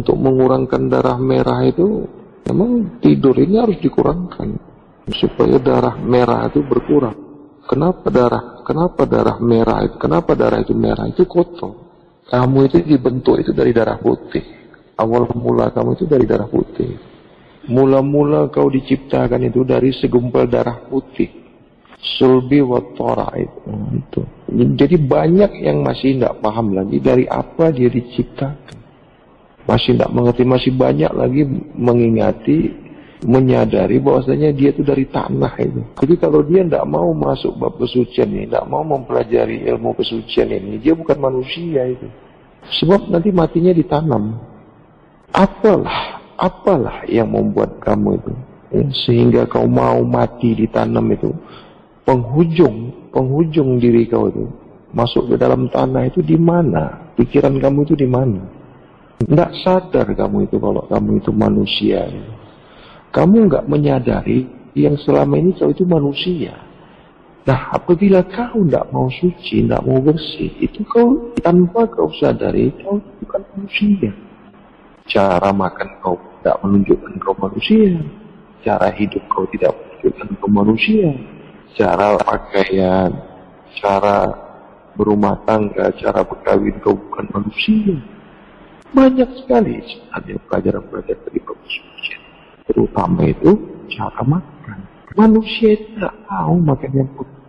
untuk mengurangkan darah merah itu memang tidur ini harus dikurangkan supaya darah merah itu berkurang. Kenapa darah merah itu? Kenapa darah itu merah? Itu kotor. Kamu itu dibentuk itu dari darah putih. Awal mula kamu itu dari darah putih. Mula-mula kau diciptakan itu dari segumpal darah putih. Sulbi wa tara'id. Itu. Jadi banyak yang masih tidak paham lagi dari apa dia diciptakan. Masih tidak mengerti, masih banyak lagi mengingati, menyadari bahwasanya dia itu dari tanah itu. Jadi kalau dia tidak mau masuk bab kesucian ini, tidak mau mempelajari ilmu kesucian ini, dia bukan manusia itu. Sebab nanti matinya ditanam. Apalah yang membuat kamu itu sehingga kau mau mati ditanam itu? Penghujung diri kau itu masuk ke dalam tanah itu di mana? Pikiran kamu itu di mana? Tidak sadar kamu itu kalau kamu itu manusia. Kamu nggak menyadari yang selama ini kau itu manusia. Nah, apabila kau tidak mau suci, tidak mau bersih, itu kau tanpa kau sadari kau bukan manusia. Cara makan kau tidak menunjukkan kau manusia. Cara hidup kau tidak menunjukkan kau manusia. Cara pakaian, cara berumah tangga, cara berkawin kau bukan manusia. Banyak sekali sebenarnya pelajaran-pelajaran dari manusia. Terutama itu cara makan. Manusia tidak tahu makan yang putih.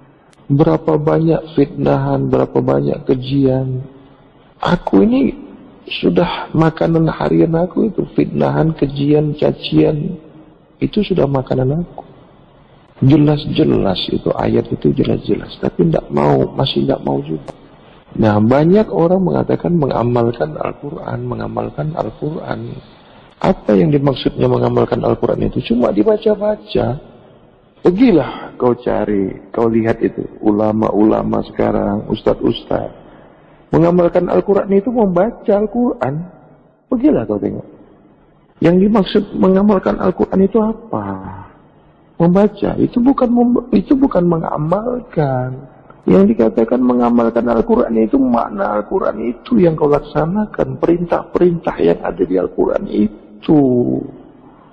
Berapa banyak fitnahan, berapa banyak kejian. Aku ini sudah makanan harian aku itu. Fitnahan, kejian, cacian. Itu sudah makanan aku. Jelas-jelas itu ayat itu jelas-jelas. Tapi masih tidak mau juga. Nah, banyak orang mengatakan mengamalkan Al-Quran. Apa yang dimaksudnya mengamalkan Al-Quran itu? Cuma dibaca-baca. Pergilah kau cari, kau lihat itu. Ulama-ulama sekarang, ustaz-ustaz. Mengamalkan Al-Quran itu membaca Al-Quran. Pergilah kau tengok. Yang dimaksud mengamalkan Al-Quran itu apa? Membaca. Itu bukan mengamalkan. Yang dikatakan mengamalkan Al-Quran itu makna Al-Quran itu yang kau laksanakan. Perintah-perintah yang ada di Al-Quran itu.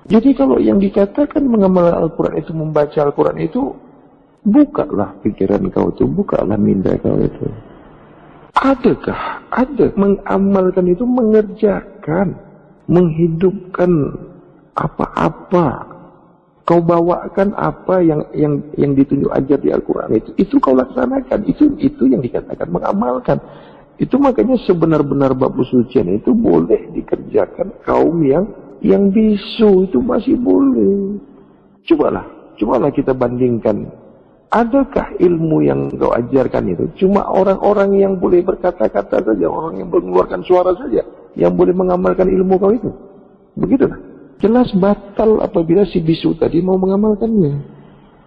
Jadi kalau yang dikatakan mengamalkan Al-Quran itu membaca Al-Quran itu, bukalah pikiran kau itu, bukalah minda kau itu. Adakah? Ada. Mengamalkan itu mengerjakan, menghidupkan apa-apa. Kau bawakan apa yang ditunjuk ajar di Al-Quran itu kau laksanakan. Itu yang dikatakan mengamalkan. Itu makanya sebenar-benar bab kesucian itu boleh dikerjakan kaum yang bisu, itu masih boleh. Cobalah kita bandingkan. Adakah ilmu yang kau ajarkan itu cuma orang-orang yang boleh berkata-kata saja, orang yang mengeluarkan suara saja yang boleh mengamalkan ilmu kau itu? Begitulah. Jelas batal apabila si bisu tadi mau mengamalkannya.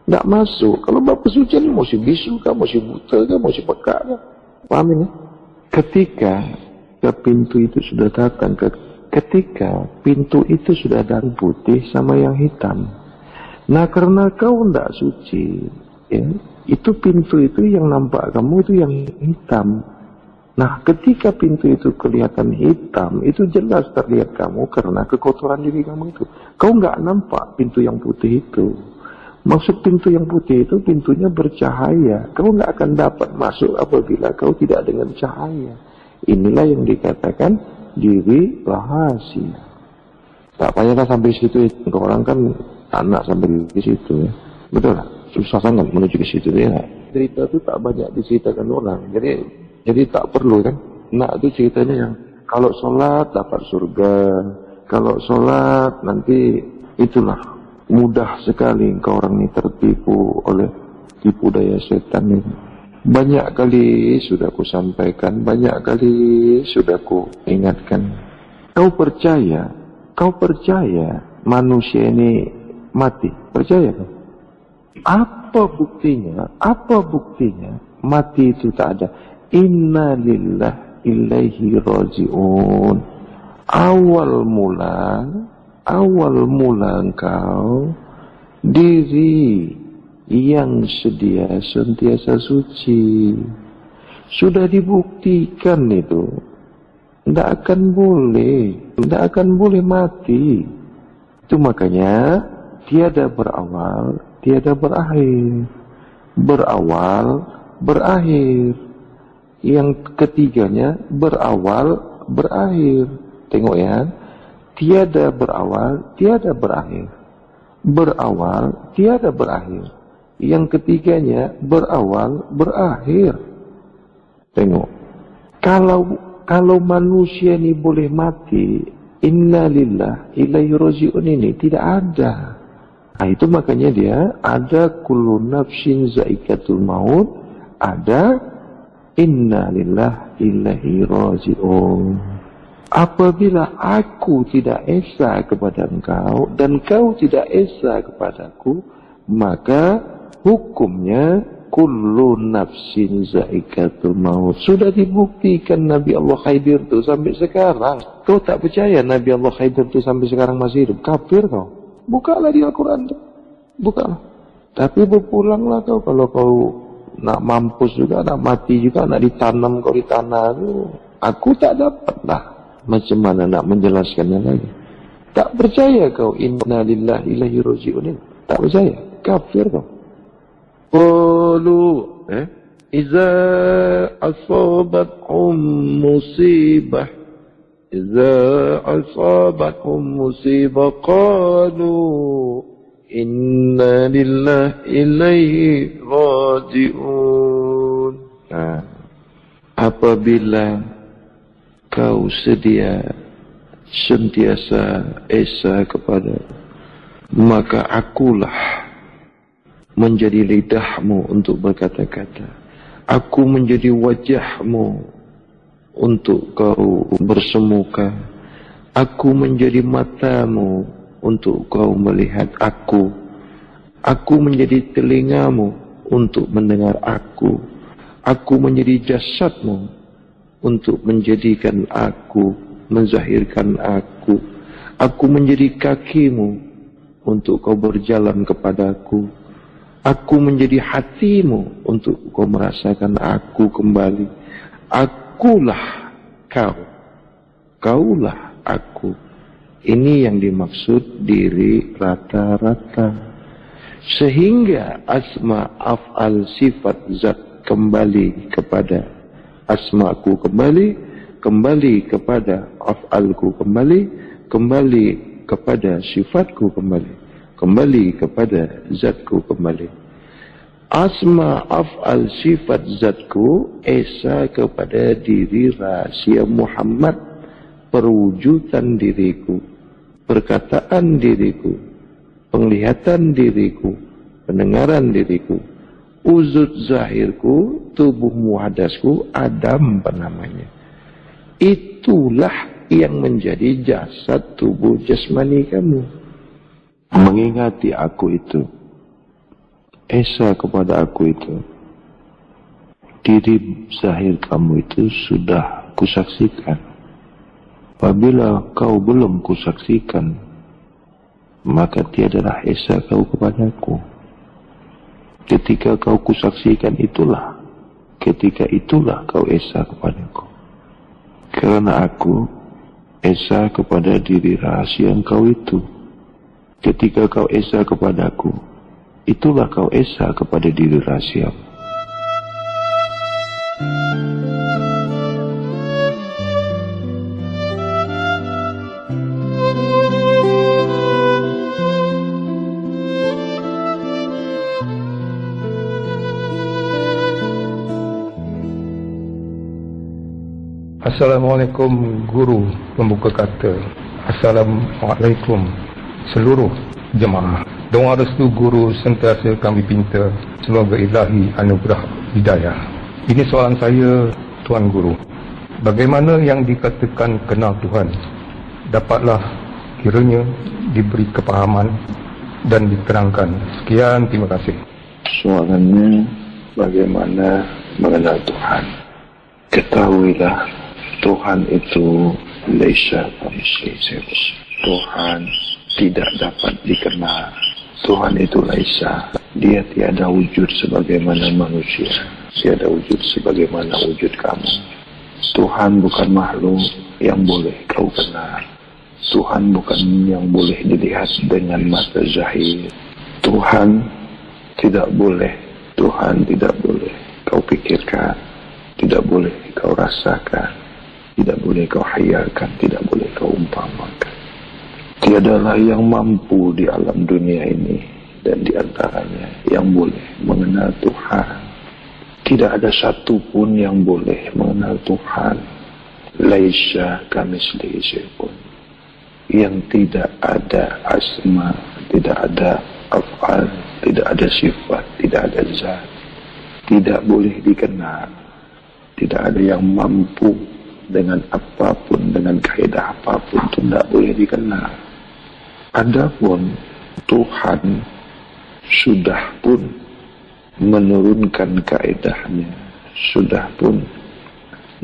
Tidak masuk. Kalau bab kesucian mau si bisu kah, mau si buta kah, mau si peka kah. Paham ini? Ketika pintu itu sudah datang, ketika pintu itu sudah dari putih sama yang hitam. Nah, karena kau tidak suci, ya, itu pintu itu yang nampak kamu itu yang hitam. Nah, ketika pintu itu kelihatan hitam, itu jelas terlihat kamu karena kekotoran diri kamu itu. Kau nggak nampak pintu yang putih itu. Maksud pintu yang putih itu pintunya bercahaya. Kau nggak akan dapat masuk apabila kau tidak dengan cahaya. Inilah yang dikatakan diri rahasia. Tak payahlah sampai situ. Orang kan anak sampai di situ ya. Betul lah. Susah sangat menuju ke situ ya. Cerita itu tak banyak diceritakan orang. Jadi tak perlu kan. Nak itu ceritanya yang kalau sholat dapat surga. Kalau sholat nanti itulah. Mudah sekali engkau orang ini tertipu oleh tipu daya setan ini. Banyak kali sudah ku sampaikan. Banyak kali sudah ku ingatkan. Kau percaya manusia ini mati? Percaya kan? Apa buktinya? Mati itu tak ada. Inna lillahi ilaihi raji'un. Awal mula engkau diri yang sentiasa suci. Sudah dibuktikan itu. Tidak akan boleh. Tidak akan boleh mati. Itu makanya tiada berawal, tiada berakhir. Berawal, berakhir. Yang ketiganya berawal, berakhir. Tengok ya. Tiada berawal, tiada berakhir. Berawal, tiada berakhir. Yang ketiganya berawal, berakhir. Tengok. Kalau manusia ini boleh mati, inna lillah ilaihi raji'un, ini tidak ada. Nah, itu makanya dia ada kullu nafsin zaikatul maut, ada inna lillah ilaihi raji'un. Apabila aku tidak esa kepada engkau dan kau tidak esa kepadaku, maka hukumnya kullu nafsin zaikatul maut. Sudah dibuktikan Nabi Allah Khidir itu sampai sekarang. Kau tak percaya Nabi Allah Khidir itu sampai sekarang masih hidup? Kafir kau. Bukalah di Al-Quran tu. Bukalah. Tapi berpulanglah kau. Kalau kau nak mampus juga, nak mati juga, nak ditanam kau di tanah tu. Aku tak dapat lah. Macam mana nak menjelaskannya lagi? Tak percaya kau inna lillahi ilaihi raji'un? Tak percaya? Kafir kau. Qalu iza asabathum musibah, iza asabathum musibah qalu inna lillahi ilaihi raji'un. Apabila kau sentiasa esa kepada, maka akulah menjadi lidahmu untuk berkata-kata. Aku menjadi wajahmu untuk kau bersemuka. Aku menjadi matamu untuk kau melihat aku. Aku menjadi telingamu untuk mendengar aku. Aku menjadi jasadmu untuk menjadikan aku, menzahirkan aku. Aku menjadi kakimu untuk kau berjalan kepadaku. Aku menjadi hatimu untuk kau merasakan aku kembali. Akulah kau, kaulah aku. Ini yang dimaksud diri rata-rata. Sehingga asma af'al sifat zat kembali kepada asmaku, kembali kepada af'alku, kembali kepada sifatku, kembali kepada zatku kembali. Asma af'al sifat zatku esa kepada diri rahasia Muhammad, perwujudan diriku, perkataan diriku, penglihatan diriku, pendengaran diriku, wujud zahirku, tubuh muhadasku, Adam namanya. Itulah yang menjadi jasad tubuh jasmani kamu. Mengingati aku itu, esa kepada aku itu, diri zahir kamu itu sudah kusaksikan. Apabila kau belum kusaksikan, maka tiadalah esa kau kepadaku. Ketika kau kusaksikan itulah, ketika itulah kau esa kepadaku. Karena aku esa kepada diri rahasia engkau itu. Ketika kau esa kepadaku, itulah kau esa kepada diri rahasiamu. Assalamualaikum guru pembuka kata. Assalamualaikum seluruh jemaah. Doa restu guru sentiasa kami pinta, semoga ilahi anugerah hidayah. Ini soalan saya, Tuan Guru. Bagaimana yang dikatakan kenal Tuhan dapatlah kiranya diberi kepahaman dan diterangkan. Sekian, terima kasih. Soalannya, bagaimana mengenal Tuhan? Ketahuilah, Tuhan itu laisa kamitslihi. Tuhan tidak dapat dikenal. Tuhan itu laisa. Dia tiada wujud sebagaimana manusia. Tiada wujud sebagaimana wujud kamu. Tuhan bukan makhluk yang boleh kau kenal. Tuhan bukan yang boleh dilihat dengan mata zahir. Tuhan tidak boleh kau pikirkan, tidak boleh kau rasakan, tidak boleh kau hayalkan, tidak boleh kau umpamakan. Tiadalah yang mampu di alam dunia ini dan di antaranya yang boleh mengenal Tuhan. Tidak ada satupun yang boleh mengenal Tuhan. Laisa kamitslihi syai'un. Yang tidak ada asma, tidak ada af'al, tidak ada sifat, tidak ada zat. Tidak boleh dikenal. Tidak ada yang mampu dengan apapun, dengan kaidah apapun, itu tidak boleh dikenal. Adapun Tuhan sudah pun menurunkan kaedahnya, sudah pun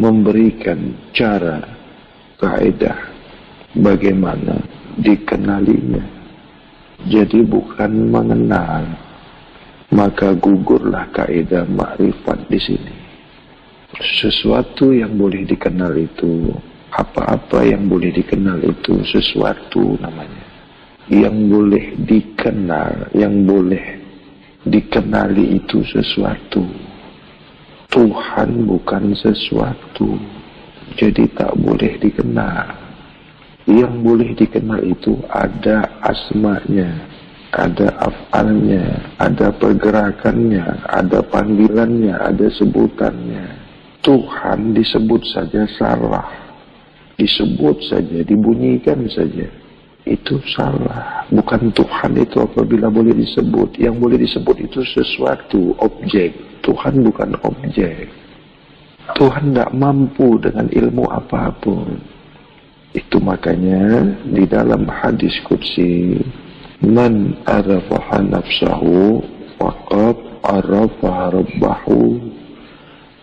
memberikan cara, kaedah bagaimana dikenalinya. Jadi bukan mengenal, maka gugurlah kaedah makrifat di sini. Sesuatu yang boleh dikenal itu, apa-apa yang boleh dikenal itu sesuatu namanya. Yang boleh dikenal, yang boleh dikenali itu sesuatu. Tuhan bukan sesuatu, jadi tak boleh dikenal. Yang boleh dikenal itu ada asmanya, ada af'alnya, ada pergerakannya, ada panggilannya, ada sebutannya. Tuhan disebut saja salah, disebut saja, dibunyikan saja, itu salah. Bukan Tuhan itu apabila boleh disebut. Yang boleh disebut itu sesuatu, objek. Tuhan bukan objek. Tuhan tidak mampu dengan ilmu apapun. Itu makanya di dalam hadis qudsi, man arafaha nafsahu faqad arafaha rabbahu,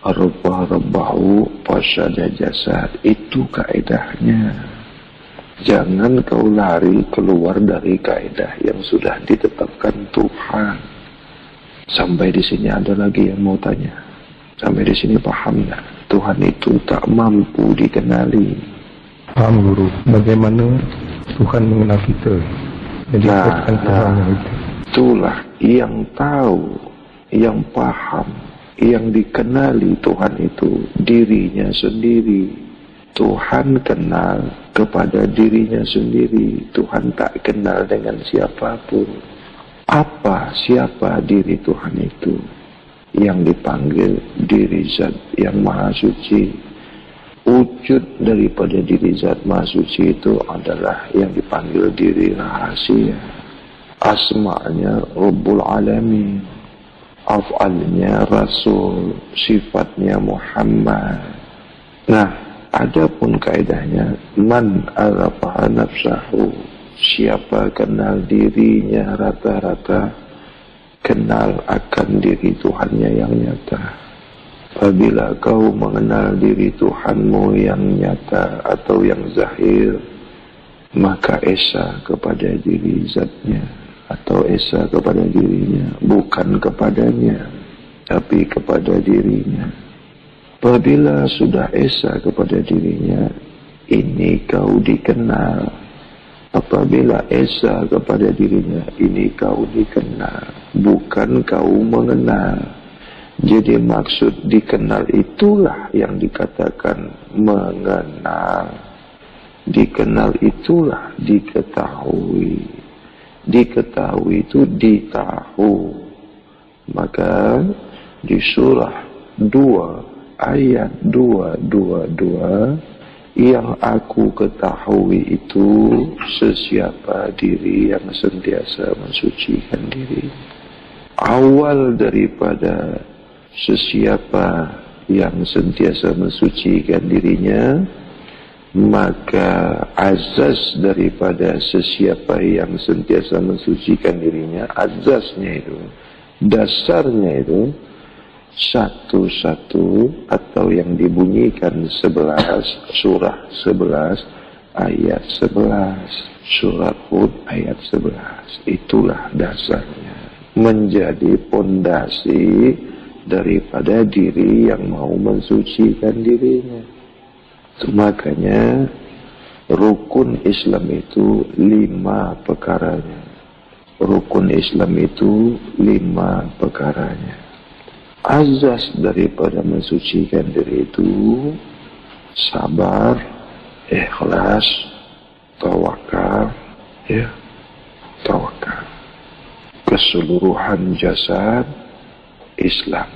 arafaha rabbahu fasyada jasad. Itu kaedahnya. Jangan kau lari keluar dari kaedah yang sudah ditetapkan Tuhan. Sampai di sini ada lagi yang mau tanya. Sampai di sini paham ya? Tuhan itu tak mampu dikenali. Paham Guru. Bagaimana Tuhan mengenal kita? Jadi itulah yang tahu, yang paham, yang dikenali Tuhan itu dirinya sendiri. Tuhan kenal kepada dirinya sendiri. Tuhan tak kenal dengan siapapun. Siapa diri Tuhan itu? Yang dipanggil diri Zat yang Maha Suci. Wujud daripada diri Zat Maha Suci itu adalah yang dipanggil diri rahasia. Asma'nya Rabbul Alamin, af'alnya Rasul, sifatnya Muhammad. Nah, adapun kaedahnya, man arafaha nafsahu, siapa kenal dirinya, rata-rata kenal akan diri Tuhannya yang nyata. Apabila kau mengenal diri Tuhanmu yang nyata atau yang zahir, maka esa kepada diri zatnya, atau esa kepada dirinya, bukan kepadanya, tapi kepada dirinya. Apabila sudah esa kepada dirinya, ini kau dikenal. Apabila esa kepada dirinya, ini kau dikenal, bukan kau mengenal. Jadi maksud dikenal itulah yang dikatakan mengenal. Dikenal itulah diketahui. Diketahui itu ditahu. Maka di surah 2 ayat 222, yang aku ketahui itu sesiapa diri yang sentiasa mensucikan diri. Awal daripada sesiapa yang sentiasa mensucikan dirinya, maka azas daripada sesiapa yang sentiasa mensucikan dirinya, azasnya itu, dasarnya itu satu-satu, atau yang dibunyikan 11, surah 11 ayat 11, surat Hud ayat 11. Itulah dasarnya, menjadi pondasi daripada diri yang mau mensucikan dirinya. Makanya rukun Islam itu 5 perkaranya. Rukun Islam itu 5 perkaranya. Azas daripada mensucikan diri itu sabar, ikhlas, tawakal, tawakal. Keseluruhan jasad Islam.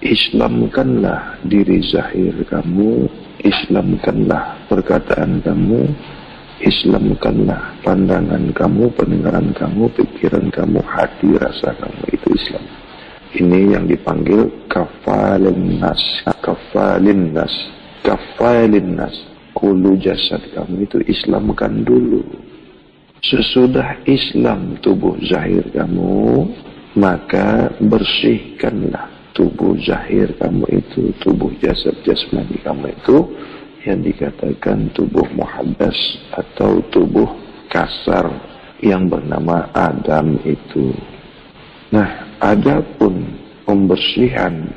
Islamkanlah diri zahir kamu, Islamkanlah perkataan kamu, Islamkanlah pandangan kamu, pendengaran kamu, pikiran kamu, hati, rasa kamu. Itu Islam. Ini yang dipanggil kafalin nas. Kafalin nas. Kafalin nas. Kulu jasad kamu itu Islamkan dulu. Sesudah Islam tubuh zahir kamu, maka bersihkanlah tubuh zahir kamu itu, tubuh jasad jasmani kamu itu, yang dikatakan tubuh muhaddas atau tubuh kasar yang bernama Adam itu. Nah, adapun pembersihan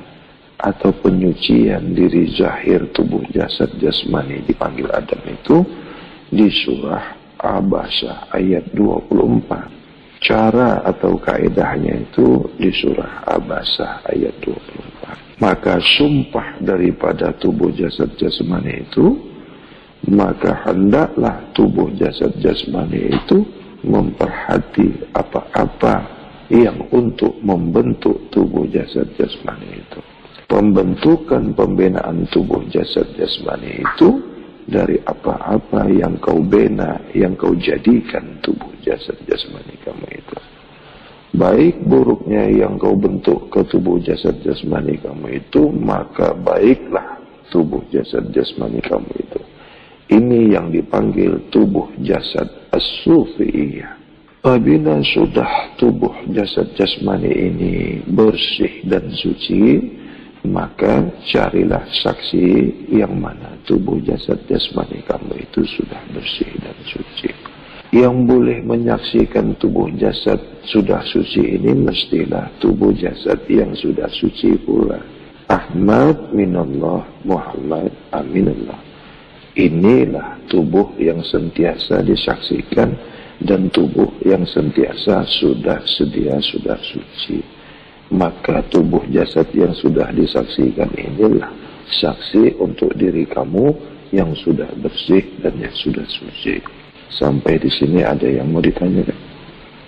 atau penyucian diri zahir tubuh jasad jasmani dipanggil Adam itu di surah Abasa ayat 24. Cara atau kaedahnya itu di surah Abasa ayat 24. Maka sumpah daripada tubuh jasad jasmani itu, maka hendaklah tubuh jasad jasmani itu memperhati apa-apa yang untuk membentuk tubuh jasad jasmani itu. Pembentukan pembinaan tubuh jasad jasmani itu dari apa-apa yang kau bina, yang kau jadikan tubuh jasad jasmani kamu itu. Baik buruknya yang kau bentuk ke tubuh jasad jasmani kamu itu, maka baiklah tubuh jasad jasmani kamu itu. Ini yang dipanggil tubuh jasad as-sufiyah. Apabila sudah tubuh jasad jasmani ini bersih dan suci, maka carilah saksi yang mana tubuh jasad jasmani kamu itu sudah bersih dan suci. Yang boleh menyaksikan tubuh jasad sudah suci ini mestilah tubuh jasad yang sudah suci pula. Ahmad minallah, Muhammad aminallah. Inilah tubuh yang sentiasa disaksikan dan tubuh yang sentiasa sudah suci. Maka tubuh jasad yang sudah disaksikan inilah saksi untuk diri kamu yang sudah bersih dan yang sudah suci. Sampai di sini ada yang mau ditanyakan?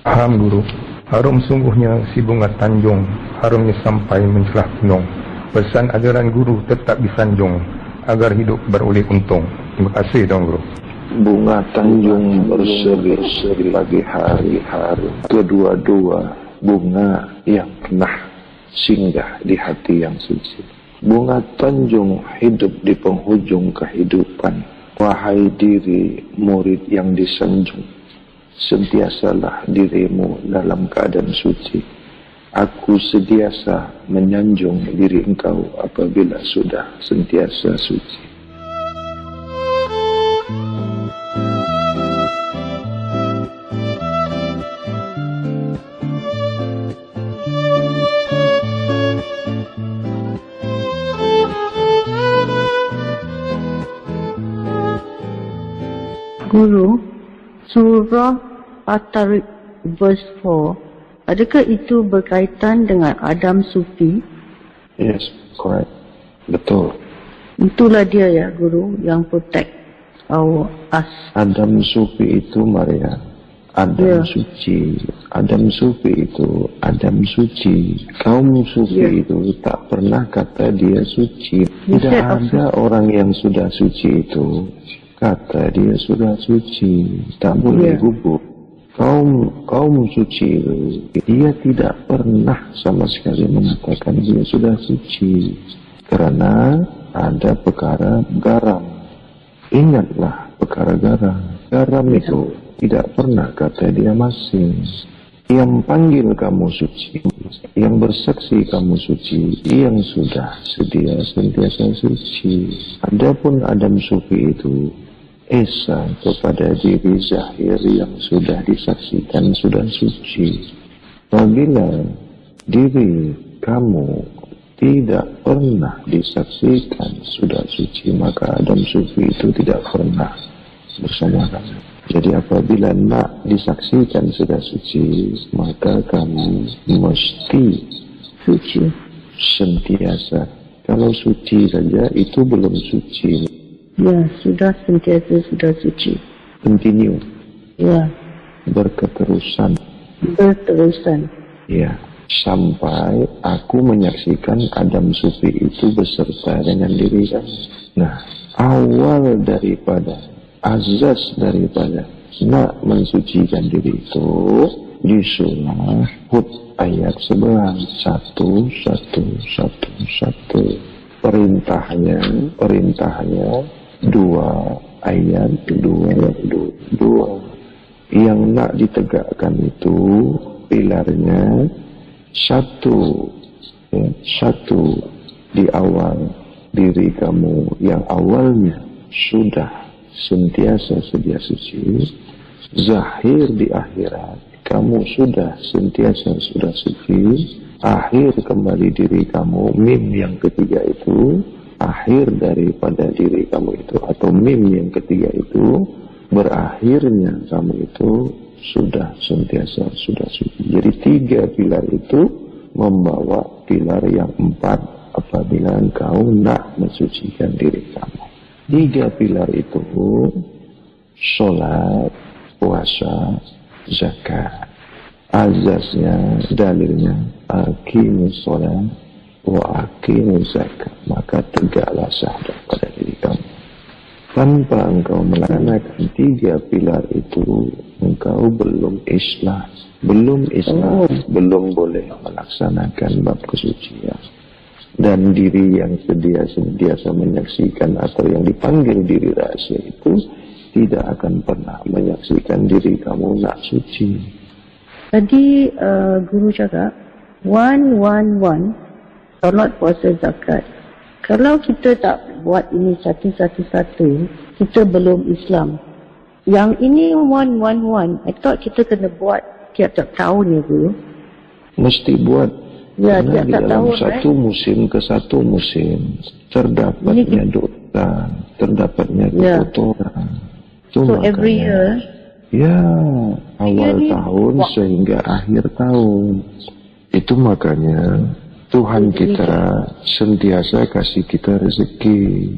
Paham Guru. Harum sungguhnya si bunga tanjung, harumnya sampai mencelah gunung. Pesan ajaran Guru tetap disanjung agar hidup beroleh untung. Terima kasih dong Guru. Bunga tanjung berseri pagi hari, kedua-dua bunga yang pernah singgah di hati yang suci. Bunga tanjung hidup di penghujung kehidupan. Wahai diri murid yang disanjung, sentiasalah dirimu dalam keadaan suci. Aku sentiasa menyanjung diri engkau apabila sudah sentiasa suci. Guru, surah At-Tariq verse 4, adakah itu berkaitan dengan Adam Sufi? Yes, correct. Betul. Itulah dia ya Guru yang protect us. Adam Sufi itu Maria. Adam suci. Adam Sufi itu Adam suci. Kaum Sufi itu tak pernah kata dia suci. Tidak ada orang yang sudah suci itu kata dia sudah suci, tak boleh gugup. Kaum suci itu dia tidak pernah sama sekali mengatakan dia sudah suci, karena ada perkara garam. Ingatlah perkara garam. Garam itu tidak pernah kata dia masing. Yang panggil kamu suci, yang bersaksi kamu suci, yang sudah sedia sentiasa suci. Adapun Adam Sufi itu esa kepada diri zahir yang sudah disaksikan sudah suci. Apabila diri kamu tidak pernah disaksikan sudah suci, maka Adam Sufi itu tidak pernah bersama kamu. Jadi apabila nak disaksikan sudah suci, maka kamu mesti Suci. sentiasa. Kalau suci saja itu belum suci. Ya, sudah sentiasa sudah suci. Continue, Ya, berketerusan. berterusan. Ya, sampai aku menyaksikan Adam Sufi itu beserta dengan diri kamu. Nah, awal daripada, azas daripada nak mensucikan diri itu di surah Hud ayat 11, 1. Perintahnya 2 ayat 2. Yang nak ditegakkan itu pilarnya 1, ya, 1 di awal diri kamu yang awalnya sudah sentiasa sedia suci, zahir di akhirat kamu sudah sentiasa sudah suci, akhir kembali diri kamu, mim yang ketiga itu, akhir daripada diri kamu itu atau mim yang ketiga itu, berakhirnya kamu itu sudah sentiasa sudah suci. Jadi 3 pilar itu membawa pilar yang 4 apabila engkau nak mensucikan diri kamu. 3 pilar itu sholat, puasa, zakat. Azasnya, dalilnya aqimus sholat wa aqimus zakat, maka tegaklah syahadat pada diri kamu. Tanpa engkau melaksanakan 3 pilar itu, engkau belum ikhlas, belum belum boleh melaksanakan bab kesucian. Dan diri yang sentiasa menyaksikan atau yang dipanggil diri rahasia itu tidak akan pernah menyaksikan diri kamu nak suci. Tadi guru cakap 111 solat, puasa, zakat. Kalau kita tak buat ini satu-satu, kita belum Islam. Yang ini 111, I thought kita kena buat tiap-tiap tahun ya guru. Mesti buat. Ya, Karena di tiap-tiap dalam tahun satu musim ke satu musim terdapatnya dosa, terdapatnya kekotoran. Itu So every makanya, year, ya, awal Ini- tahun sehingga akhir tahun. Itu makanya Tuhan kita sentiasa kasih kita rezeki.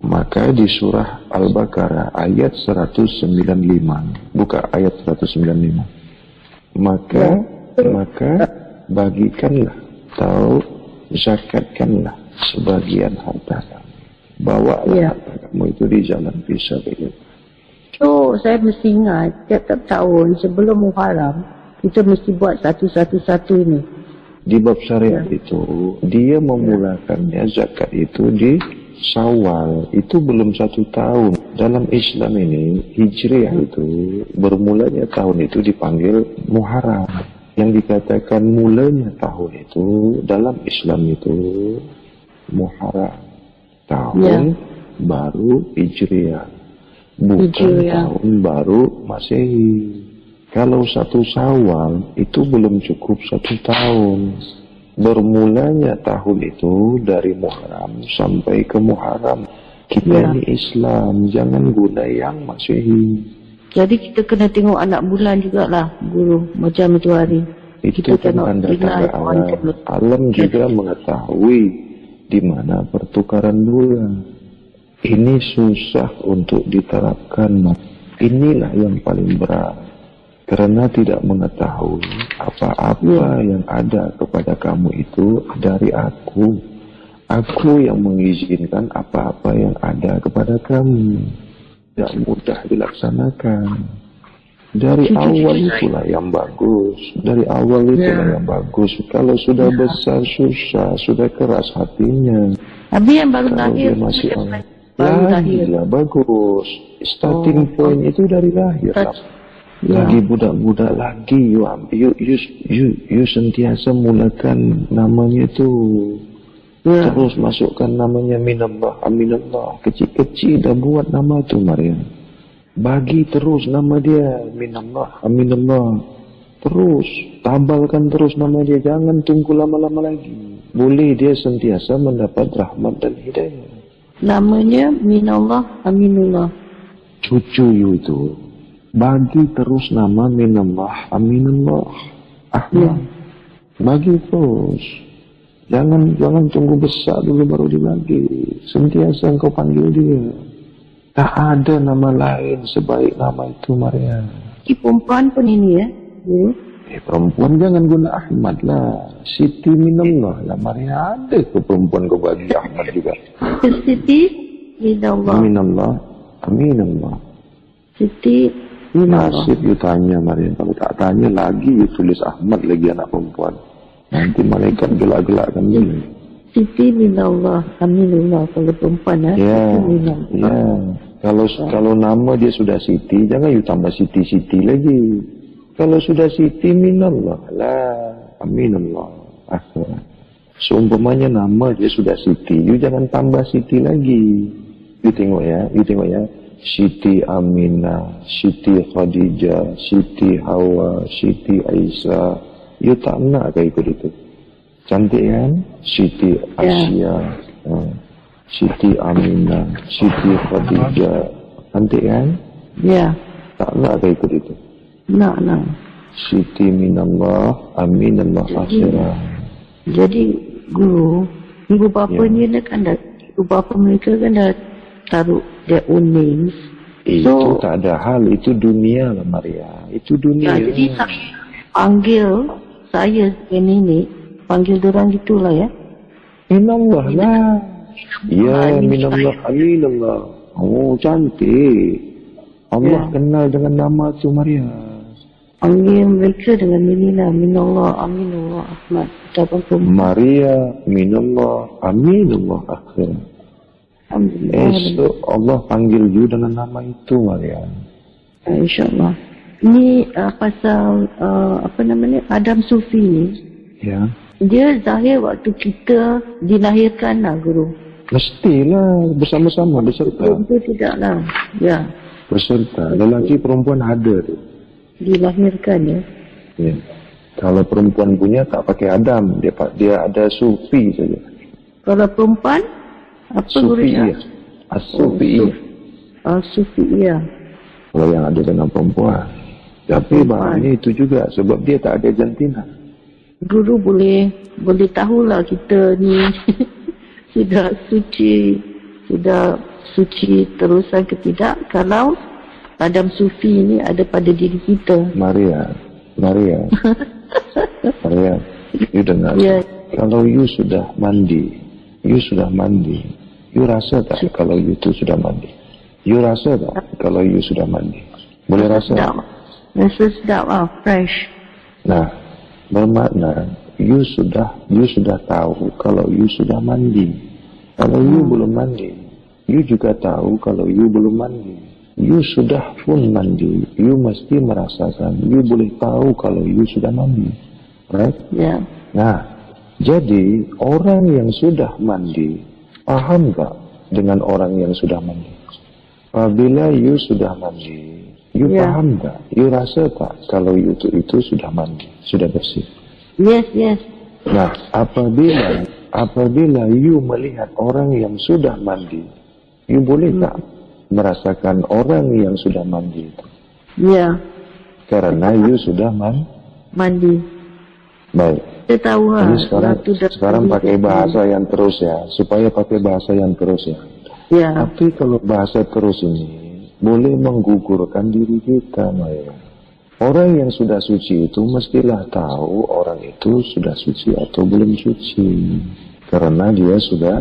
Maka di surah Al-Baqarah ayat 195, buka ayat 195. Maka bagikanlah atau zakatkanlah sebagian harta kamu. Bawalah harta kamu itu di jalan fisabilillah. so saya mesti ingat tiap-tiap tahun sebelum Muharram, kita mesti buat satu-satu ini. Di bab syariat itu, dia memulakannya zakat itu di Syawal. Itu belum 1 tahun. Dalam Islam ini, Hijriah itu, bermulanya tahun itu dipanggil Muharram. Yang dikatakan mulanya tahun itu, dalam Islam itu, Muharram. Tahun baru Hijriah. Bukan tahun baru Masehi. Kalau 1 Syawal itu belum cukup 1 tahun. Bermulanya tahun itu dari Muharram sampai ke Muharram. Kita ini Islam, jangan guna yang Masehi. Jadi kita kena tengok anak bulan jugalah guru, macam itu hari. Itu kan tanda-tanda alam. Alam juga mengetahui di mana pertukaran bulan. Ini susah untuk diterapkan. Inilah yang paling berat. Karena tidak mengetahui apa-apa yang ada kepada kamu itu dari aku. Aku yang mengizinkan apa-apa yang ada kepada kamu. Tidak mudah dilaksanakan. Dari awal itulah yang bagus. Dari awal itulah yang bagus. Kalau sudah besar susah, sudah keras hatinya. Tapi yang baru Kalau lahir dia masih baru lahir. lah bagus. Starting point itu dari lahir. Lagi budak-budak lagi you sentiasa mulakan namanya itu. Terus masukkan namanya minallah, aminallah. Kecil-kecil dah buat nama tu Maryam. Bagi terus nama dia minallah, aminallah. Terus tabalkan terus nama dia, jangan tunggu lama-lama lagi. boleh dia sentiasa mendapat rahmat dan hidayah. Namanya Minallah Aminullah. Cucu you itu bagi terus nama Minallah Aminullah Ahmad. Bagi terus. Jangan tunggu besar dulu baru dibagi. Sentiasa engkau panggil dia. Tak ada nama lain sebaik nama itu, Maria. Perempuan pun ini ya. Perempuan jangan guna Ahmad lah. Siti Minallah lah, Maria. Ada ke perempuan kau bagi Ahmad juga? Siti Minallah. Minallah Aminallah. Siti Minallah. Nasib you tanya, Maria. Kalau tak tanya lagi, you tulis Ahmad lagi anak perempuan. Nanti malaikat gelak-gelakkan dia. Siti Minallah Aminullah. Kalau perempuan Ya, Siti Minallah. Kalau nama dia sudah Siti, jangan you tambah Siti lagi. Kalau sudah Siti Minallah lah, Aminullah. Seumpamanya nama dia sudah Siti, you jangan tambah Siti lagi. You tengok ya. Siti Aminah, Siti Khadijah, Siti Hawa, Siti Aisyah. You tak nak ke ikut itu? Cantik kan? Siti Asia, Siti Aminah, Siti Khadijah. Cantik kan? Ya. Tak nak ke ikut itu? Nak. Siti Minallah Aminallah Akhirah. Jadi guru bapa ni kan dah, ibu bapa mereka kan dah taruh their own names. Itu tak ada hal, itu dunia lah, Maria. Itu dunia. Ya, jadi panggil saya sebagai nenek, panggil dorang gitulah ya. Minallah lah. Ya, Minallah Aminallah. Oh, cantik. Allah kenal dengan nama tu, Maria. Panggil mereka dengan Minallah Aminullah Ahmad. Maria Minallah Aminullah Akhir. Esok Allah panggil you dengan nama itu, Maria. InsyaAllah. Ini pasal Adam Sufi ni. Ya. Dia zahir waktu kita dilahirkan lah, guru. Mestilah bersama-sama beserta. Itu tidaklah. Ya. Beserta. Lelaki perempuan ada tu. Dilahirkan ya. Ya. Kalau perempuan punya tak pakai Adam, dia ada Sufi saja. Kalau perempuan apa Sufi, gurunya? As-Sufi. Sufi ya. Kalau yang ada dengan perempuan. Tapi bahannya itu juga sebab dia tak ada jantina. Guru boleh tahulah kita ni sudah suci terusan ke tidak kalau Adam Sufi ni ada pada diri kita. Maria, you dengar. Ya. Kalau you sudah mandi, you rasa tak kalau you tu sudah mandi? You rasa tak kalau you sudah mandi? Boleh rasa? Rasa sedap fresh. Nah, bermakna you sudah tahu kalau you sudah mandi. Kalau you belum mandi, you juga tahu kalau you belum mandi. You sudah pun mandi, you mesti merasakan, you boleh tahu kalau you sudah mandi. Right? Ya. Nah, jadi orang yang sudah mandi, paham tak dengan orang yang sudah mandi? Apabila you sudah mandi, you paham tak? You rasa tak kalau you itu sudah mandi, sudah bersih? Yes. Nah, apabila you melihat orang yang sudah mandi, you boleh tak merasakan orang yang sudah mandi itu? Ya. Karena you sudah mandi. Baik. Saya tahu Jadi sekarang pakai bahasa yang terus ya, supaya pakai bahasa yang terus ya. Ya. Tapi kalau bahasa terus ini boleh menggugurkan diri kita, Maya. Orang yang sudah suci itu mestilah tahu orang itu sudah suci atau belum suci. Karena dia sudah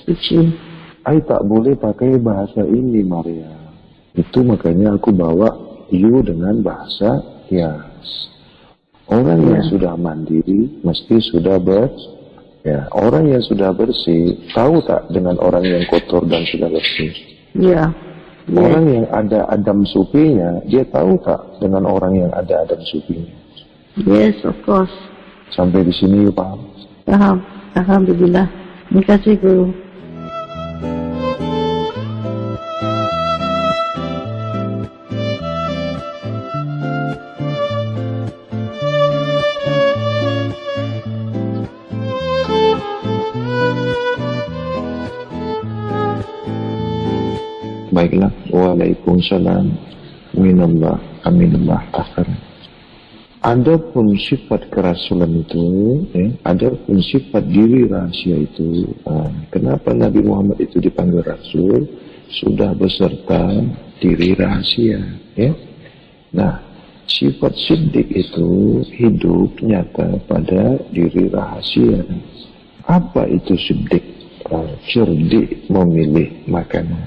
suci. Tak boleh pakai bahasa ini, Maria. Itu makanya aku bawa you dengan bahasa kias. Orang yang sudah mandiri mesti sudah orang yang sudah bersih tahu tak dengan orang yang kotor dan sudah bersih? Ya. Orang yang ada Adam Sufinya, dia tahu tak dengan orang yang ada Adam Sufinya? Yes, of course. Sampai di sini you paham? Paham. Alhamdulillah. Terima kasih, Guru. Baiklah, waalaikumsalam minallah aminallah akhir. Adapun sifat kerasulan itu, adapun sifat diri rahasia itu, kenapa Nabi Muhammad itu dipanggil Rasul? Sudah beserta diri rahasia, ya. Nah, sifat siddiq itu hidup nyata pada diri rahasia. Apa itu siddiq? Cerdik memilih makanan,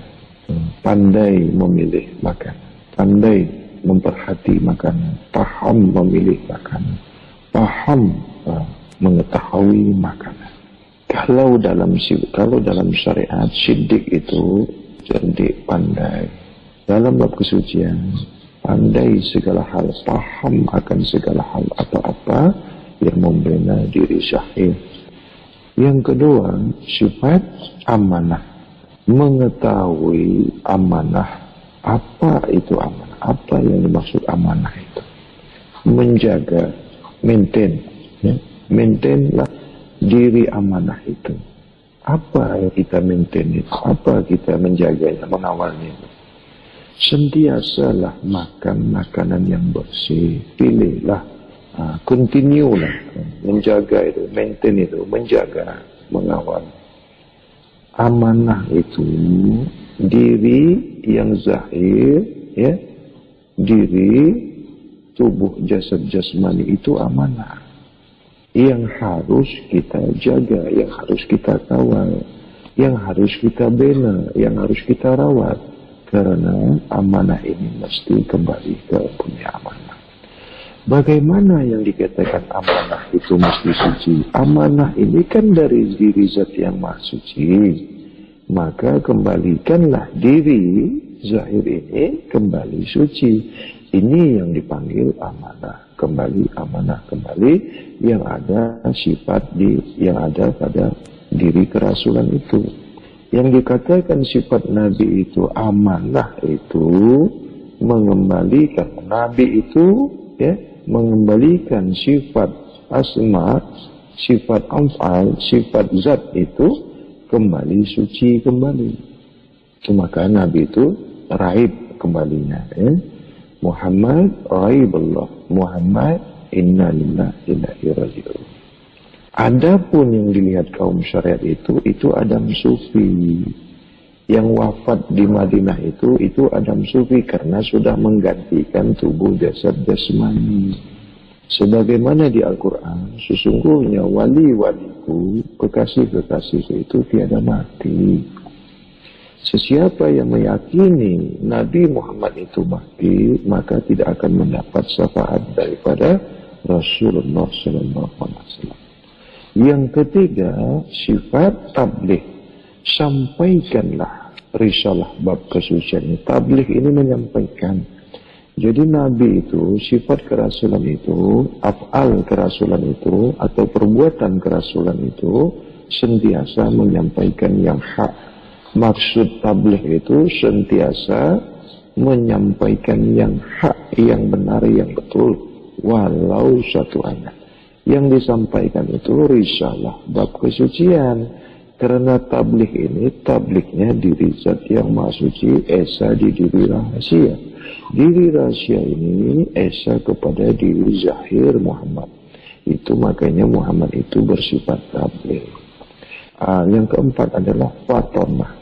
pandai memilih makanan, pandai memperhati makanan, paham memilih makanan, paham mengetahui makanan. Kalau dalam syariat siddiq itu cerdik, pandai dalam bab kesucian, pandai segala hal, paham akan segala hal apa-apa yang membina diri syahid. Yang kedua, sifat amanah, mengetahui amanah. Apa itu amanah? Apa yang dimaksud amanah itu? Menjaga, maintain, ya? Maintainlah diri amanah itu. Apa yang kita maintain itu? Apa kita menjaganya, mengawalnya itu? Sentiasalah makan makanan yang bersih. Pilihlah, continue lah, menjaga itu, maintain itu, menjaga, mengawal. Amanah itu diri yang zahir, ya, diri tubuh jasad jasmani itu amanah yang harus kita jaga, yang harus kita kawal, yang harus kita bina, yang harus kita rawat, karena amanah ini mesti kembali ke punya amanah. Bagaimana yang dikatakan amanah itu mesti suci? Amanah ini kan dari diri zat yang maha suci. Maka kembalikanlah diri zahir ini kembali suci. Ini yang dipanggil amanah. Kembali amanah, kembali yang ada sifat yang ada pada diri kerasulan itu. Yang dikatakan sifat Nabi itu amanah itu mengembalikan Nabi itu, ya, mengembalikan sifat asma, sifat af'al, sifat zat itu kembali suci kembali. Itu maka Nabi itu raib kembalinya, ya. Muhammad raibullah, Muhammad inna lillahi wa inna ilaihi raji'un. Adapun yang dilihat kaum syariat itu Adam Sufi. Yang wafat di Madinah itu Adam Sufi karena sudah menggantikan tubuh jasad jasmani. Sebagaimana di Al-Quran, sesungguhnya wali-waliku, kekasih-kekasihku itu tiada mati. Sesiapa yang meyakini Nabi Muhammad itu mati, maka tidak akan mendapat syafaat daripada Rasulullah SAW. Yang ketiga, sifat tabligh. Sampaikanlah risalah bab kesucian. Tabligh ini menyampaikan. Jadi Nabi itu, sifat kerasulan itu, af'al kerasulan itu, atau perbuatan kerasulan itu, sentiasa menyampaikan yang hak. Maksud tabligh itu sentiasa menyampaikan yang hak, yang benar, yang betul, walau satu ayat. Yang disampaikan itu risalah bab kesucian. Karena tabligh ini, tablighnya diri zat yang maha suci, esa di diri rahasia. Diri rahasia ini esa kepada diri zahir Muhammad. Itu makanya Muhammad itu bersifat tabligh. Yang keempat adalah fatonah.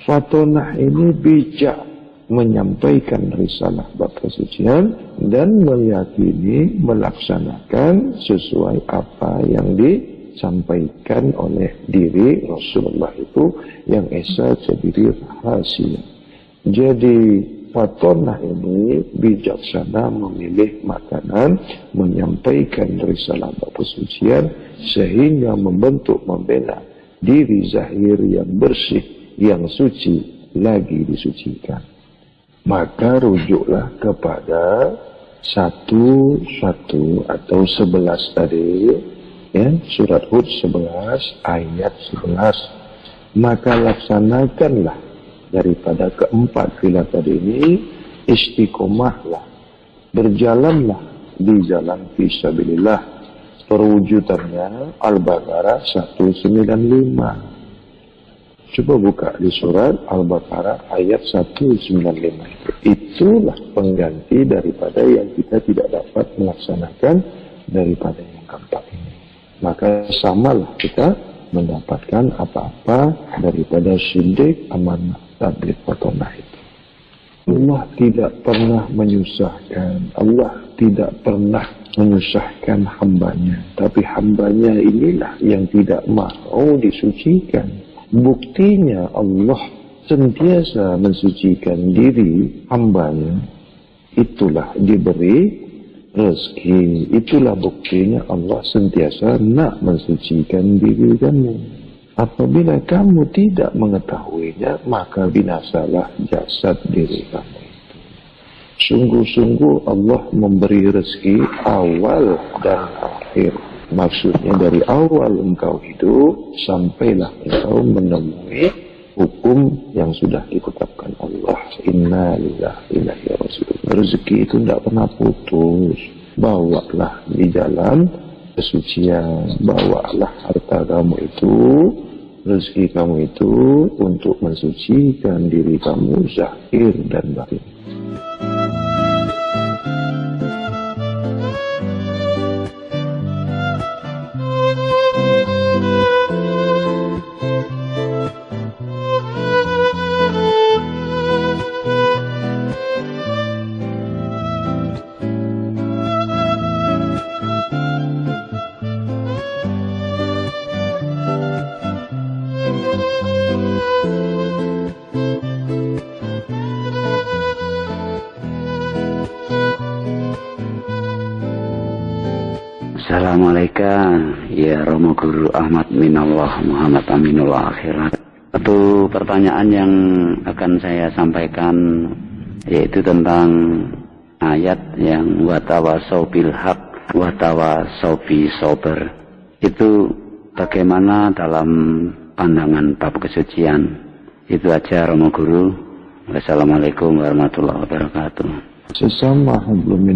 Fatonah ini bijak menyampaikan risalah bab kesucian dan meyakini, melaksanakan sesuai apa yang disampaikan oleh diri Rasulullah itu yang esa terdiri rahasia. Jadi fatonah ini bijaksana memilih makanan, menyampaikan risalah bab kesucian sehingga membentuk, membina diri zahir yang bersih, yang suci, lagi disucikan. Maka rujuklah kepada 1 atau 11 tadi, ya, surat Hud 11 ayat 11. Maka laksanakanlah daripada keempat filah tadi ini, istiqomahlah, berjalanlah di jalan fisabilillah. Perwujudannya Al-Baqarah 195. Coba buka di surat Al-Baqarah ayat 195. Itulah pengganti daripada yang kita tidak dapat melaksanakan daripada yang keempat ini. Maka samalah kita mendapatkan apa-apa daripada syidik, amanah, tabligh, watonah itu. Allah tidak pernah menyusahkan. Allah tidak pernah menyusahkan hambanya. Tapi hambanya inilah yang tidak mau disucikan. Buktinya Allah sentiasa mensucikan diri hambanya. Itulah diberi rezeki. Itulah buktinya Allah sentiasa nak mensucikan diri kamu. Apabila kamu tidak mengetahuinya, maka binasalah jasad diri kamu itu. Sungguh-sungguh Allah memberi rezeki awal dan akhir. Maksudnya dari awal engkau hidup, sampailah engkau menemui hukum yang sudah ditetapkan Allah. Inna lillahi wa inna ilaihi raji'un. Rezeki itu tidak pernah putus. Bawalah di jalan kesucian. Bawalah harta kamu itu, rezeki kamu itu untuk mensucikan diri kamu zahir dan batin. Assalamualaikum, ya Romo Guru Ahmad Minallah Muhammad Aminullah Akhirat. Satu pertanyaan yang akan saya sampaikan yaitu tentang ayat yang watawasau bil haq watawasau bis sabr. Itu bagaimana dalam pandangan bab kesucian? Itu aja Romo Guru. Wassalamualaikum warahmatullahi wabarakatuh. Sesama hablum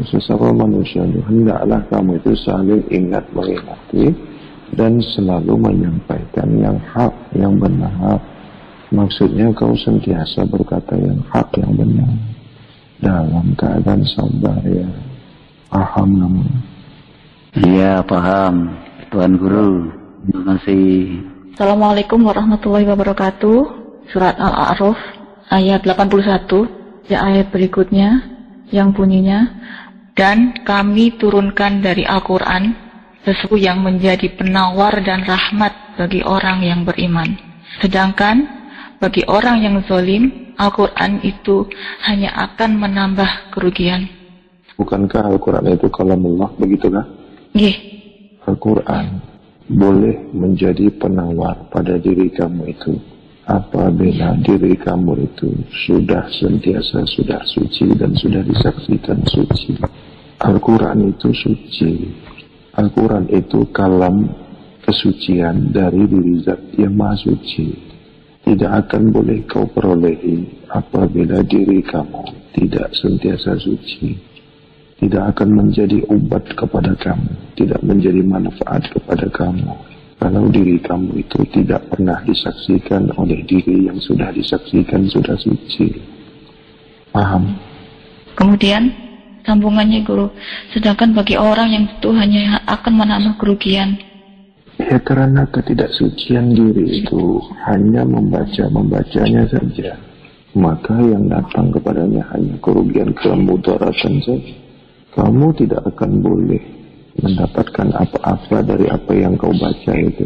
sesama manusia, hendaklah kamu itu saling ingat mengingati dan selalu menyampaikan yang hak, yang benar. Maksudnya kau sentiasa berkata yang hak, yang benar dalam keadaan sabar, ya. Paham kamu? Iya, paham Tuan Guru. Terima kasih. Assalamualaikum warahmatullahi wabarakatuh. Surat Al-A'raf ayat 81. Ya, ayat berikutnya yang bunyinya, dan kami turunkan dari Al-Quran sesuatu yang menjadi penawar dan rahmat bagi orang yang beriman. Sedangkan bagi orang yang zalim, Al-Quran itu hanya akan menambah kerugian. Bukankah Al-Quran itu kalamullah, begitukah? Nggih. Al-Quran boleh menjadi penawar pada diri kamu itu apabila diri kamu itu sudah sentiasa sudah suci dan sudah disaksikan suci. Al-Quran itu suci. Al-Quran itu kalam kesucian dari diri zat yang maha suci. Tidak akan boleh kau perolehi apabila diri kamu tidak sentiasa suci. Tidak akan menjadi obat kepada kamu, tidak menjadi manfaat kepada kamu kalau diri kamu itu tidak pernah disaksikan oleh diri yang sudah disaksikan sudah suci. Paham? Kemudian sambungannya Guru, sedangkan bagi orang yang itu hanya akan menambah kerugian. Ya, karena ketidaksucian diri itu hanya membacanya saja, maka yang datang kepadanya hanya kerugian, kemudaratan saja. Kamu tidak akan boleh mendapatkan apa-apa dari apa yang kau baca itu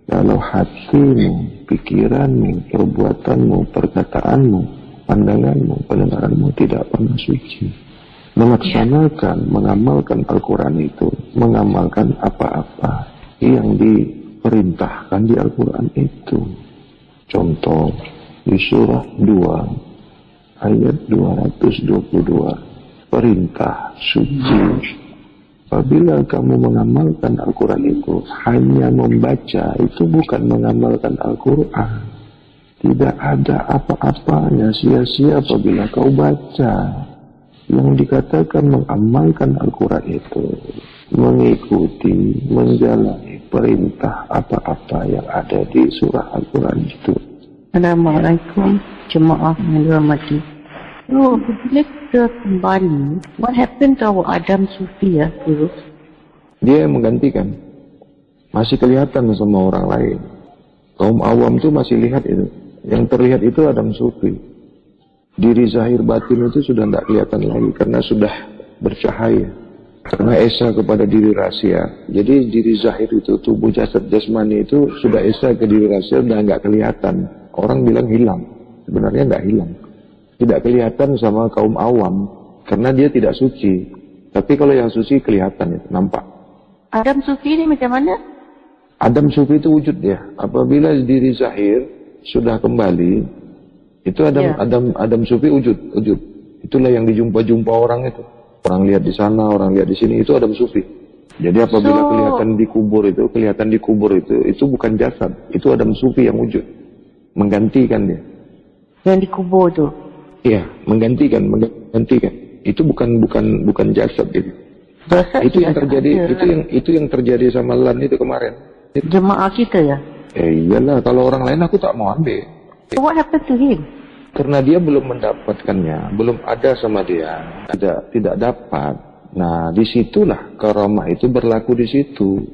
kalau hatimu, pikiranmu, perbuatanmu, perkataanmu, pandanganmu, pendengaranmu tidak pernah suci. Melaksanakan, mengamalkan Al-Quran itu, mengamalkan apa-apa yang diperintahkan di Al-Quran itu. Contoh di surah 2 ayat 222, perintah suci. Apabila kamu mengamalkan Al-Quran itu hanya membaca, itu bukan mengamalkan Al-Quran. Tidak ada apa-apanya, sia-sia apabila kau baca. Yang dikatakan mengamalkan Al-Quran itu mengikuti, menjalani perintah apa-apa yang ada di surah Al-Quran itu. Assalamualaikum jemaah yang dirahmati. So, bila kita kembali, what happened to our Adam Sufi ya, Guru? Dia yang menggantikan. Masih kelihatan sama orang lain. Kaum awam tuh masih lihat itu. Yang terlihat itu Adam Sufi. Diri zahir batin itu sudah tidak kelihatan lagi karena sudah bercahaya. Karena esa kepada diri rahasia. Jadi diri zahir itu, tubuh jasad jasmani itu sudah esa ke diri rahasia, sudah nggak kelihatan. Orang bilang hilang, sebenarnya nggak hilang. Tidak kelihatan sama kaum awam, karena dia tidak suci. Tapi kalau yang suci kelihatan, itu nampak. Adam Sufi ini macam mana? Adam Sufi itu wujud dia. Apabila diri zahir sudah kembali, itu Adam Sufi wujud. Itulah yang dijumpa orang itu. Orang lihat di sana, orang lihat di sini, itu Adam Sufi. Jadi apabila kelihatan di kubur itu bukan jasad, itu Adam Sufi yang wujud. Menggantikan dia. Yang dikubur tu. Iya, menggantikan. Itu bukan jasad itu. Jasad itu yang terjadi, itu yang terjadi sama Lan itu kemarin. Jemaah kita ya. Iyalah, kalau orang lain aku tak mau ambil. So what happened to him? Karena dia belum mendapatkannya, belum ada sama dia, tidak dapat. Nah, disitulah karamah itu berlaku di situ.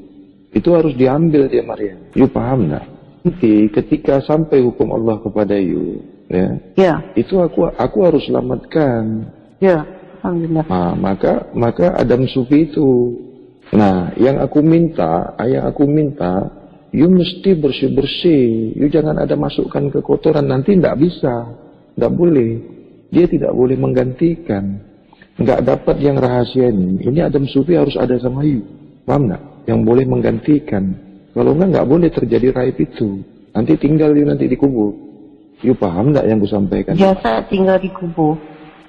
Itu harus diambil dia Maria. You paham nggak? Nanti ketika sampai hukum Allah kepada you, ya, itu aku harus selamatkan. Ya, alhamdulillah. Nah, maka Adam Sufi itu. Nah, yang aku minta, you mesti bersih-bersih. You jangan ada masukkan ke kotoran, nanti tidak bisa, tidak boleh. Dia tidak boleh menggantikan. Nggak dapat yang rahasia ini. Ini Adam Sufi harus ada sama you. Paham nggak? Yang boleh menggantikan. Kalau nggak boleh terjadi raib itu. Nanti tinggal you nanti dikubur. You paham nggak yang ku sampaikan? Jasad tinggal dikubur.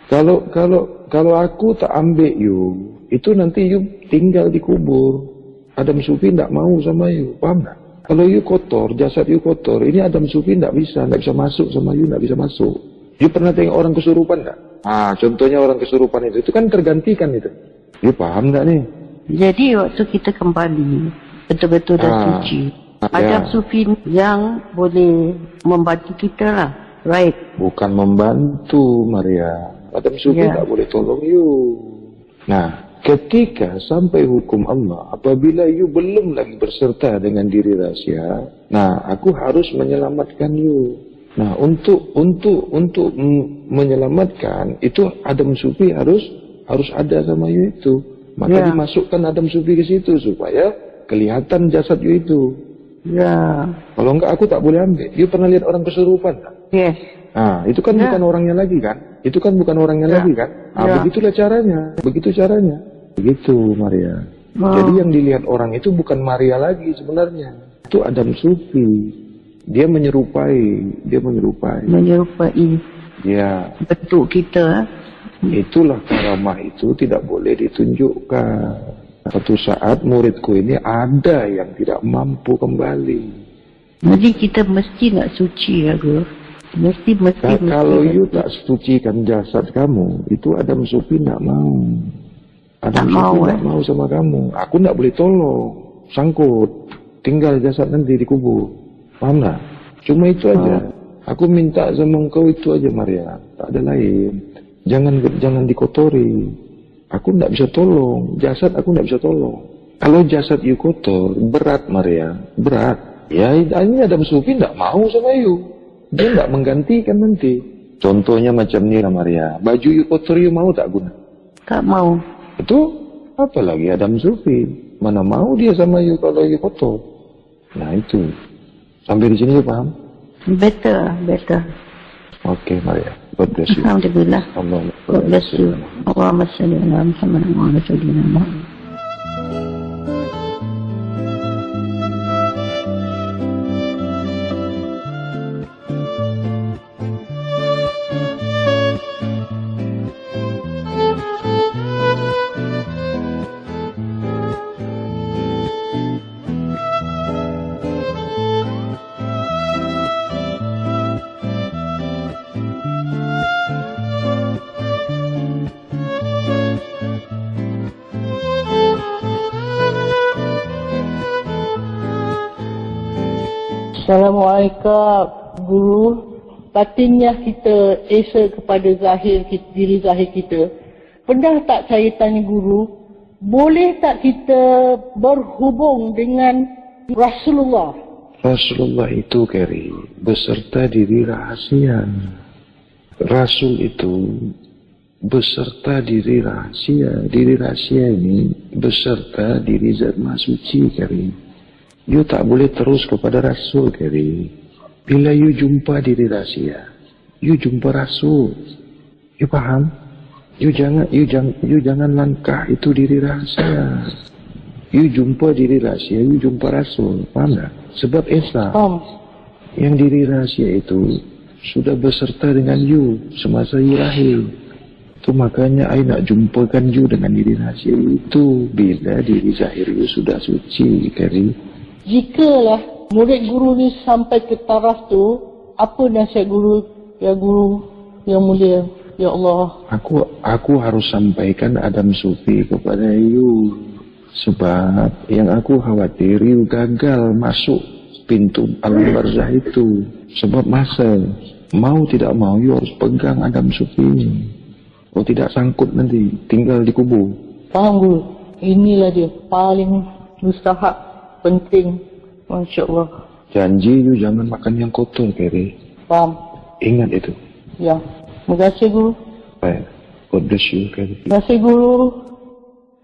Kalau aku tak ambil you, itu nanti you tinggal dikubur. Adam Sufi nggak mau sama you. Paham nggak? Kalau you kotor, jasad you kotor, ini Adam Sufi nggak bisa masuk sama you, nggak bisa masuk. You pernah tengok orang kesurupan nggak? Contohnya orang kesurupan itu kan tergantikan itu. You paham nggak nih? Jadi waktu kita kembali, betul-betul dah suci. Adam Sufi yang boleh membantu kita lah, right? Bukan membantu, Maria. Adam Sufi nggak boleh tolong you. Nah, ketika sampai hukum Allah, apabila you belum lagi berserta dengan diri rahasia, nah aku harus menyelamatkan you. Nah, untuk menyelamatkan itu Adam Sufi harus ada sama you itu. Maka dimasukkan Adam Sufi ke situ supaya kelihatan jasad you itu. Ya. Kalau enggak aku tak boleh ambil. You pernah lihat orang kesurupan tak? Yes. Nah, itu kan bukan orangnya lagi kan? Itu kan bukan orangnya lagi kan? Begitulah caranya. Begitu caranya. Begitu, Maria. Jadi yang dilihat orang itu bukan Maria lagi sebenarnya. Itu Adam Sufi. Dia menyerupai. Ya. Bentuk kita. Itulah karamah itu tidak boleh ditunjukkan. Suatu saat muridku ini ada yang tidak mampu kembali. Jadi kita mesti nak suci ya, Guru. Mesti. Kalau you tak sucikan jasad kamu, itu Adam Sufi tak mau. Adam Sufi tak mau sama kamu. Aku tak boleh tolong. Sangkut. Tinggal jasad nanti dikubur. Paham tak? Cuma itu aja. Aku minta sama engkau itu aja, Maria. Tak ada lain. Jangan dikotori. Aku tidak bisa tolong. Jasad aku tidak bisa tolong. Kalau jasad you kotor, berat Maria. Berat. Ya ini Adam Sufi tidak mau sama you. Dia tidak menggantikan nanti. Contohnya macam ni lah Maria. Baju you kotor you mau tak guna? Tak mau. Itu apalagi Adam Sufi. Mana mau dia sama you kalau you kotor. Nah itu. Sampai di sini you paham? Better. Oke, Maria. God bless you. Alhamdulillah. God bless you. Allahumma salli ala Muhammad wa ala sayyidina Muhammad. Assalamualaikum Guru. Batinnya kita esa kepada diri zahir kita. Pernah tak saya tanya Guru, boleh tak kita berhubung dengan Rasulullah? Rasulullah itu Keri beserta diri rahasia. Rasul itu beserta diri rahasia. Diri rahasia ini beserta diri zat maha suci Keri. You tak boleh terus kepada Rasul Keri. Bila you jumpa diri rahasia, you jumpa Rasul. You paham? You jangan langkah itu diri rahasia. You jumpa diri rahasia, you jumpa Rasul. Paham tak? Sebab Esa yang diri rahasia itu sudah beserta dengan you semasa you lahir. Itu makanya I nak jumpakan you dengan diri rahasia itu bila diri zahir you sudah suci Keri. Jikalah murid guru ni sampai ke taraf tu, apa nasihat guru yang mulia? Ya Allah, aku harus sampaikan Adam Sufi kepada you. Sebab yang aku khawatir you gagal masuk pintu alam barzah itu. Sebab masa mau tidak mau you harus pegang Adam Sufi ini. Oh tidak sangkut nanti tinggal di kubur. Faham guru? Inilah dia paling mustahak, penting. Masya Allah. Janji you jangan makan yang kotor Keri. Faham? Ingat itu. Ya. Terima kasih guru. Baik. God bless you Keri. Terima kasih guru.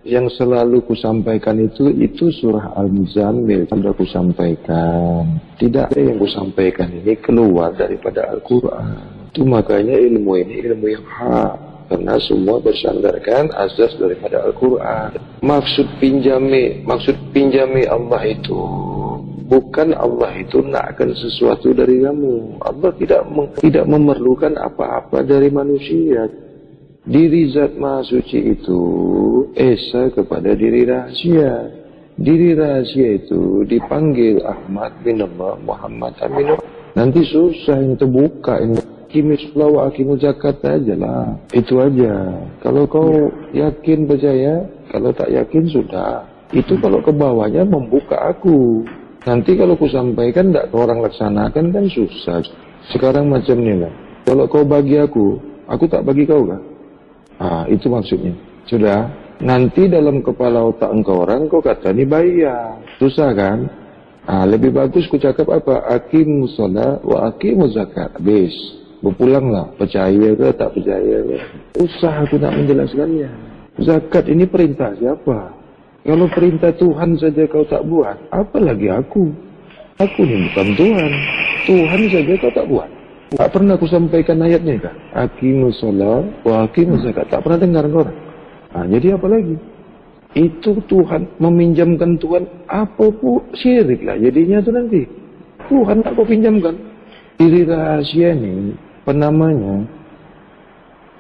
Yang selalu kusampaikan itu surah Al-Muzammil sudah kusampaikan. Tidak ada yang kusampaikan ini keluar daripada Al-Quran. Itu makanya ilmu ini ilmu yang hak. Karena semua bersandarkan asas daripada Al-Quran. Maksud pinjami Allah itu bukan Allah itu nakkan sesuatu dari kamu. Allah tidak memerlukan apa-apa dari manusia. Diri zat maha suci itu esa kepada diri rahasia. Diri rahasia itu dipanggil Ahmad bin Allah Muhammad Aminullah. Nanti susah yang terbuka ini. Akimis wa akimu zakat aja lah. Itu aja. Kalau kau yakin percaya, kalau tak yakin sudah. Itu kalau ke bawahnya membuka aku. Nanti kalau ku sampaikan tak orang laksanakan kan susah. Sekarang macam ni lah. Kalau kau bagi aku tak bagi kau kan? Itu maksudnya. Sudah. Nanti dalam kepala otak engkau orang kau kata ni bayar. Susah kan? Lebih bagus ku cakap apa? Aqimu sholat wa aqimu zakat. Habis. Berpulanglah. Percaya ke tak percaya ke? Usah aku nak menjelaskannya. Zakat ini perintah siapa? Kalau perintah Tuhan saja kau tak buat, apalagi aku? Aku ni bukan Tuhan. Tuhan saja kau tak buat. Tak pernah aku sampaikan ayatnya kan? Aqimu sholat wa aqimu zakat. Tak pernah dengar orang. Jadi apa lagi? Itu Tuhan meminjamkan Tuhan apa pun syirik lah. Jadinya tu nanti Tuhan tak kau pinjamkan. Diri rahasia ni penamanya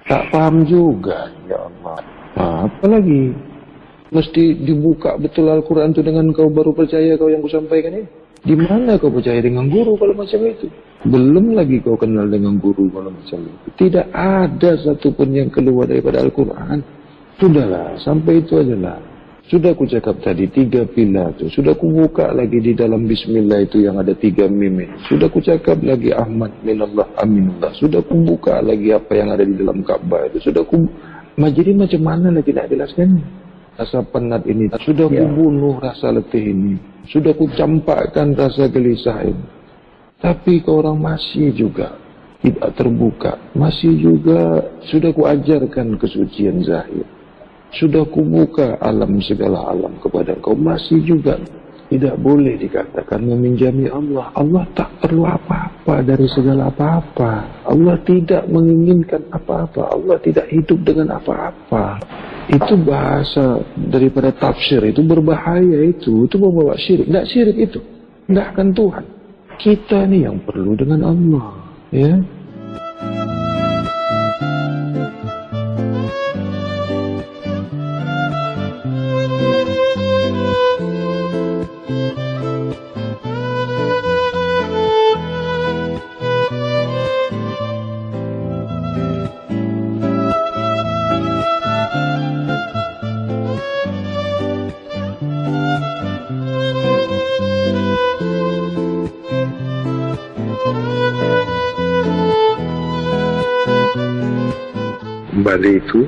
tak paham juga. Ya Allah. Apa lagi? Mesti dibuka betul Al-Quran tu dengan kau baru percaya kau yang ku sampaikan ini. Di mana kau percaya dengan guru kalau macam itu? Belum lagi kau kenal dengan guru kalau macam itu. Tidak ada satupun yang keluar daripada Al-Quran. Sudahlah, sampai itu aja lah. Sudah ku cakap tadi 3 pilar tu. Sudah ku buka lagi di dalam Bismillah itu yang ada 3 mim. Sudah ku cakap lagi Ahmad minallah aminullah. Sudah ku buka lagi apa yang ada di dalam Ka'bah itu. Sudah ku jadi macam mana lagi nak jelaskan? Rasa penat ini. Sudah ku bunuh rasa letih ini. Sudah ku campakkan rasa gelisah ini. Tapi kau orang masih juga tidak terbuka. Masih juga sudah ku ajarkan kesucian zahir. Sudah kubuka alam segala alam kepada kau. Masih juga tidak boleh dikatakan meminjami Allah. Allah tak perlu apa-apa dari segala apa-apa. Allah tidak menginginkan apa-apa. Allah tidak hidup dengan apa-apa. Itu bahasa daripada tafsir. Itu berbahaya itu. Itu membawa syirik. Tidak syirik itu. Tidak akan Tuhan. Kita ni yang perlu dengan Allah. Ya. kembali itu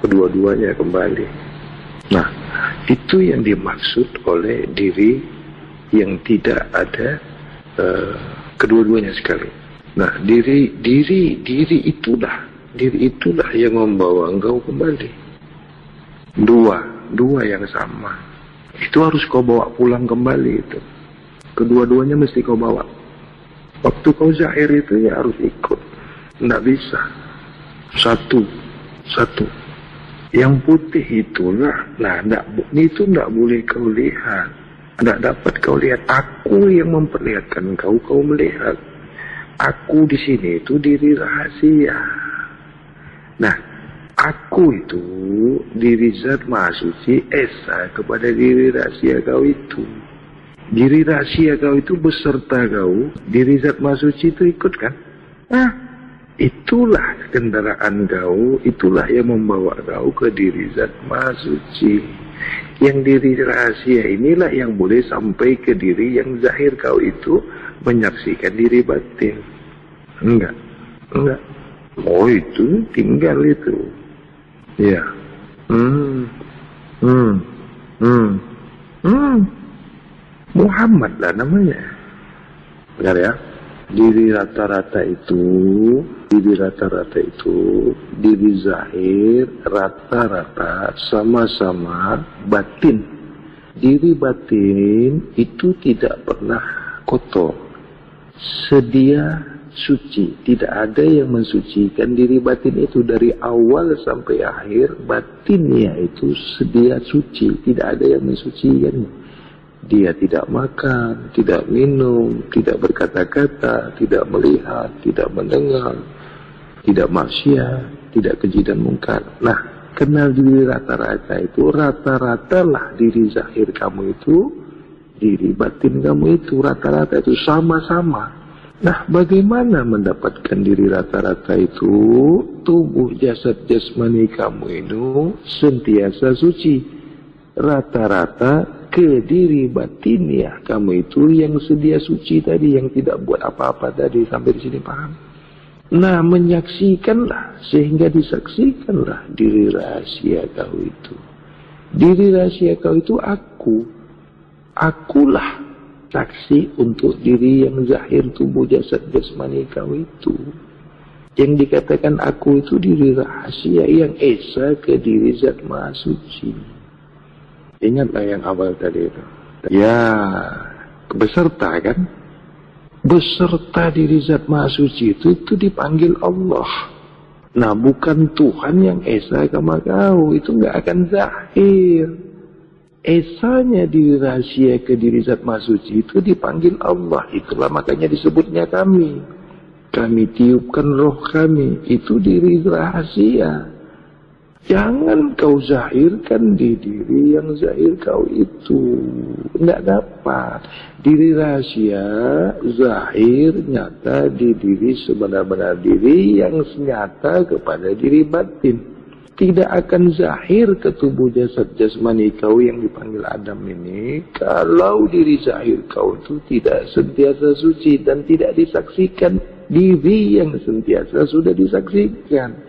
kedua-duanya kembali. Nah, itu yang dimaksud oleh diri yang tidak ada kedua-duanya sekali. Nah, diri itulah yang membawa engkau kembali. Dua yang sama. Itu harus kau bawa pulang kembali itu. Kedua-duanya mesti kau bawa. Waktu kau zahir itu ya harus ikut. Nggak bisa. Satu. Yang putih itulah, itu nggak boleh kau lihat. Nggak dapat kau lihat. Aku yang memperlihatkan kau melihat. Aku di sini itu diri rahasia. Nah, aku itu diri zat maha suci esa kepada diri rahasia kau itu. Diri rahasia kau itu beserta kau, diri zat maha suci itu ikut kan? Nah, itulah kendaraan kau, itulah yang membawa kau ke diri zat maha suci. Yang diri rahasia inilah yang boleh sampai ke diri yang zahir kau itu menyaksikan diri batin. Enggak. Oh itu tinggal itu. Ya. Muhammad lah namanya. Benar ya? Diri rata-rata itu, diri zahir rata-rata sama-sama batin. Diri batin itu tidak pernah kotor, sedia suci. Tidak ada yang mensucikan diri batin itu dari awal sampai akhir. Batinnya itu sedia suci, tidak ada yang mensucikannya. Dia tidak makan, tidak minum, tidak berkata-kata, tidak melihat, tidak mendengar, tidak maksiat, tidak keji dan mungkar. Nah, kenal diri rata-rata itu, rata-rata lah diri zahir kamu itu, diri batin kamu itu, rata-rata itu sama-sama. Nah, bagaimana mendapatkan diri rata-rata itu? Tubuh jasad jasmani kamu itu sentiasa suci. Rata-rata ke diri batin ya kamu itu yang sedia suci tadi, yang tidak buat apa-apa tadi. Sampai di sini paham? Nah, menyaksikanlah sehingga disaksikanlah diri rahasia kau itu. Diri rahasia kau itu akulah saksi untuk diri yang zahir tubuh jasad jasmani kau itu. Yang dikatakan aku itu diri rahasia yang esa ke diri zat maha suci. Ingatlah yang awal tadi itu. Ya, beserta kan? Beserta diri zat maha suci itu dipanggil Allah. Nah, bukan Tuhan yang esa sama kau. Itu nggak akan zahir. Esanya diri rahasia ke diri zat maha suci itu dipanggil Allah. Itulah makanya disebutnya kami. Kami tiupkan roh kami. Itu diri rahasia. Jangan kau zahirkan di diri yang zahir kau itu. Tidak dapat. Diri rahasia, zahir, nyata di diri sebenar-benar diri yang nyata kepada diri batin. Tidak akan zahir ke tubuh jasad jasmani kau yang dipanggil Adam ini kalau diri zahir kau itu tidak sentiasa suci dan tidak disaksikan diri yang sentiasa sudah disaksikan.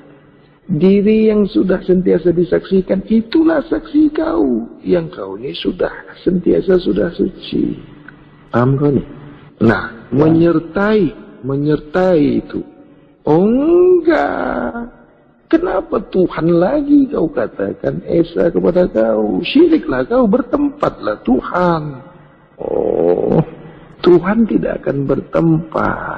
Diri yang sudah sentiasa disaksikan itulah saksi kau. Yang kau ini sudah sentiasa sudah suci. Paham kau nih? Nah, menyertai itu. Oh enggak. Kenapa Tuhan lagi kau katakan esa kepada kau? Syiriklah kau, bertempatlah Tuhan. Oh, Tuhan tidak akan bertempat.